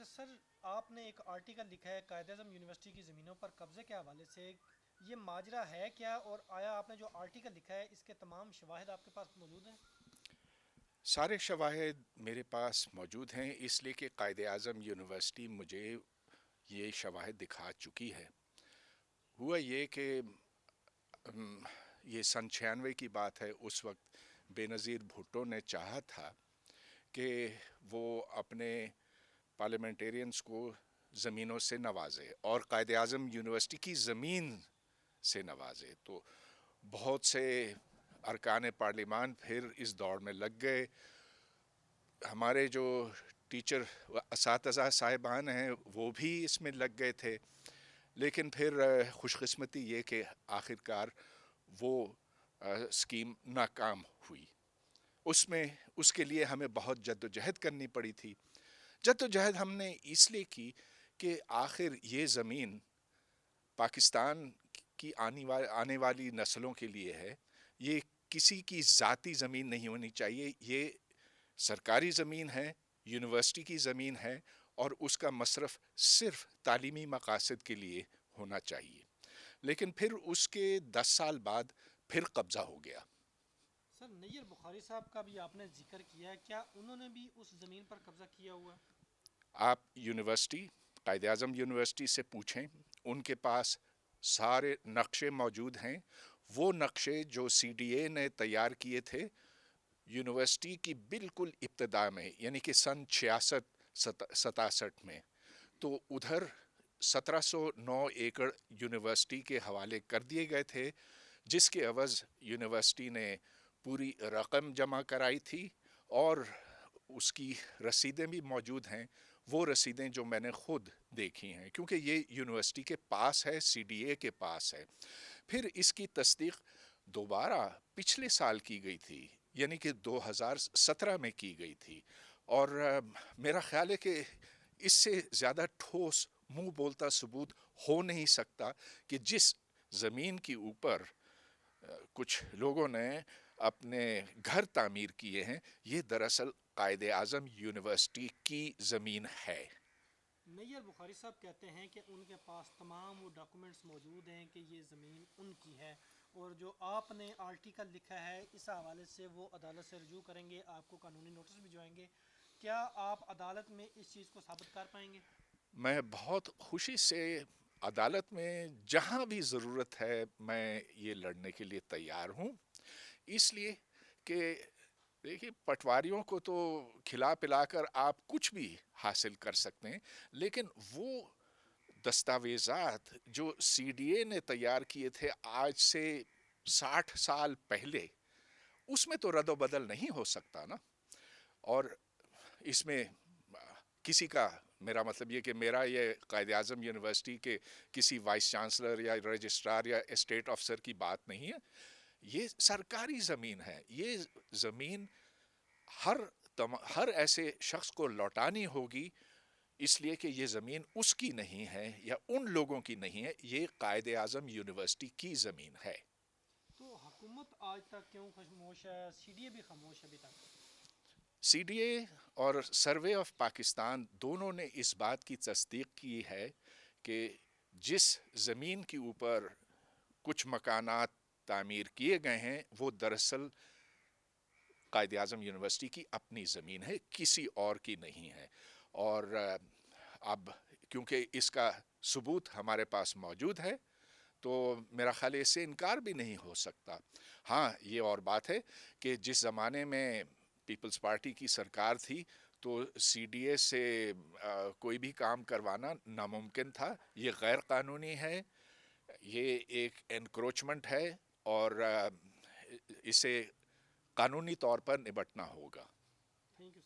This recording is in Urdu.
سر آپ نے ایک آرٹیکل لکھا ہے قائد اعظم یونیورسٹی کی زمینوں پر قبضے کے حوالے سے، یہ ماجرا ہے کیا؟ اور آیا آپ نے جو آرٹیکل لکھا ہے اس کے تمام شواہد آپ کے پاس موجود ہیں؟ سارے شواہد میرے پاس موجود ہیں، اس لیے کہ قائد اعظم یونیورسٹی مجھے یہ شواہد دکھا چکی ہے۔ ہوا یہ کہ یہ سن 96 کی بات ہے۔ اس وقت بے نظیر بھٹو نے چاہا تھا کہ وہ اپنے پارلیمنٹیرینز کو زمینوں سے نوازے اور قائد اعظم یونیورسٹی کی زمین سے نوازے، تو بہت سے ارکان پارلیمان پھر اس دوڑ میں لگ گئے۔ ہمارے جو ٹیچر اساتذہ صاحبان ہیں وہ بھی اس میں لگ گئے تھے، لیکن پھر خوش قسمتی یہ کہ آخر کار وہ اسکیم ناکام ہوئی۔ اس کے لیے ہمیں بہت جد و جہد کرنی پڑی تھی۔ جد و جہد ہم نے اس لیے کی کہ آخر یہ زمین پاکستان کی آنے والی نسلوں کے لیے ہے۔ یہ کسی کی ذاتی زمین نہیں ہونی چاہیے، یہ سرکاری زمین ہے، یونیورسٹی کی زمین ہے، اور اس کا مصرف صرف تعلیمی مقاصد کے لیے ہونا چاہیے۔ لیکن پھر اس کے 10 سال بعد پھر قبضہ ہو گیا۔ سر نیر بخاری صاحب کا بھی آپ نے ذکر کیا ہے، کیا انہوں نے بھی اس زمین پر قبضہ کیا ہوا ہے؟ آپ یونیورسٹی قائد اعظم یونیورسٹی سے پوچھیں، ان کے پاس سارے نقشے موجود ہیں۔ وہ نقشے جو سی ڈی اے نے تیار کیے تھے یونیورسٹی کی بالکل ابتدا میں، یعنی کہ سن 66-67 میں، تو ادھر 1709 ایکڑ یونیورسٹی کے حوالے کر دیے گئے تھے، جس کے عوض یونیورسٹی نے پوری رقم جمع کرائی تھی، اور اس کی رسیدیں بھی موجود ہیں۔ وہ رسیدیں جو میں نے خود دیکھی ہیں، کیونکہ یہ یونیورسٹی کے پاس ہے، سی ڈی اے کے پاس ہے۔ پھر اس کی تصدیق دوبارہ پچھلے سال کی گئی تھی، یعنی کہ 2017 میں کی گئی تھی، اور میرا خیال ہے کہ اس سے زیادہ ٹھوس منہ بولتا ثبوت ہو نہیں سکتا کہ جس زمین کے اوپر کچھ لوگوں نے اپنے گھر تعمیر کیے ہیں، یہ دراصل قائد اعظم یونیورسٹی کی زمین ہے۔ نیر بخاری صاحب کہتے ہیں کہ ان کے پاس تمام وہ ڈاکومنٹس موجود ہیں کہ یہ زمین ان کی ہے، اور جو آپ نے آرٹیکل لکھا ہے اس حوالے سے وہ عدالت سے رجوع کریں گے، آپ کو قانونی نوٹس بھجوائیں گے۔ کیا آپ عدالت میں اس چیز کو ثابت کر پائیں گے؟ میں بہت خوشی سے عدالت میں جہاں بھی ضرورت ہے میں یہ لڑنے کے لیے تیار ہوں، اس لیے کہ دیکھیے پٹواریوں کو تو کھلا پلا کر آپ کچھ بھی حاصل کر سکتے ہیں، لیکن وہ دستاویزات جو سی ڈی اے نے تیار کیے تھے آج سے 60 سال پہلے، اس میں تو رد و بدل نہیں ہو سکتا نا۔ اور اس میں کسی کا، میرا مطلب یہ کہ میرا یہ قائد اعظم یونیورسٹی کے کسی وائس چانسلر یا رجسٹرار یا اسٹیٹ افسر کی بات نہیں ہے۔ یہ سرکاری زمین ہے۔ یہ زمین ہر ہر ایسے شخص کو لوٹانی ہوگی، اس لیے کہ یہ زمین اس کی نہیں ہے یا ان لوگوں کی نہیں ہے، یہ قائد اعظم یونیورسٹی کی زمین ہے۔ تو حکومت آج تک کیوں خاموش ہے؟ سی ڈی اے بھی خاموش ہے ابھی تک؟ سی ڈی اے اور سروے آف پاکستان دونوں نے اس بات کی تصدیق کی ہے کہ جس زمین کے اوپر کچھ مکانات تعمیر کیے گئے ہیں وہ دراصل قائد اعظم یونیورسٹی کی اپنی زمین ہے، کسی اور کی نہیں ہے۔ اور اب کیونکہ اس کا ثبوت ہمارے پاس موجود ہے، تو میرا خیال ہے اس سے انکار بھی نہیں ہو سکتا۔ ہاں یہ اور بات ہے کہ جس زمانے میں پیپلز پارٹی کی سرکار تھی تو سی ڈی اے سے کوئی بھی کام کروانا ناممکن تھا، یہ غیر قانونی ہے، یہ ایک انکروچمنٹ ہے، اور اسے قانونی طور پر نبٹنا ہوگا۔ Thank you